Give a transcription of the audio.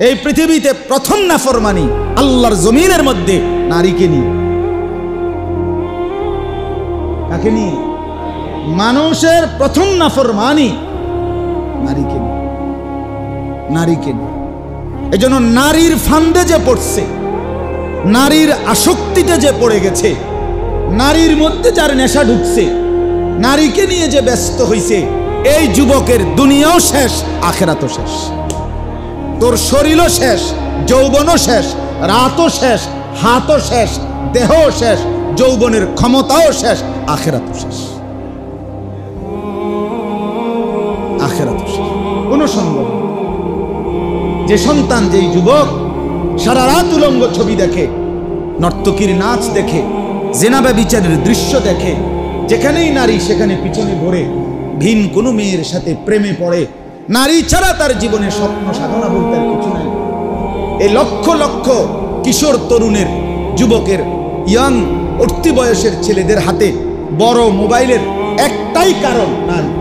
এই পৃথিবীতে প্রথম নাফরমানি আল্লাহর জমিনের মধ্যে নারীকে নিয়ে। কাকে নিয়ে? মানুষের প্রথম নাফরমানি নারীকে নিয়ে, নারীকে নিয়ে। এজন্য নারীর ফান্দে যে পড়ছে, নারীর আসক্তিতে যে পড়ে গেছে, নারীর মধ্যে যার নেশা ঢুকছে, নারীকে নিয়ে যে ব্যস্ত হইছে, এই যুবকের দুনিয়াও শেষ, আখিরাতও শেষ। তোর শরীরও শেষ, যৌবনও শেষ, রাতও শেষ, হাতও শেষ, দেহও শেষ, যৌবনের ক্ষমতাও শেষ, আখিরাতও শেষ। আখিরাতও শেষ, কোনো সন্দেহ। যে সন্তান, যেই যুবক সারা রাত উলঙ্গ ছবি দেখে, নর্তকীর নাচ দেখে, জেনা ব্যভিচারের দৃশ্য দেখে, যেখানেই নারী সেখানে পিছনে ঘোরে, ভিন কোনো মেয়ের সাথে প্রেমে পড়ে, নারী ছাড়া তার জীবনে স্বপ্ন সাধনা বলতে আর কিছু নাই। এই লক্ষ লক্ষ কিশোর তরুণের, যুবকের, ইয়াং উঠতি বয়সের ছেলেদের হাতে বড় মোবাইলের একটাই কারণ নারী।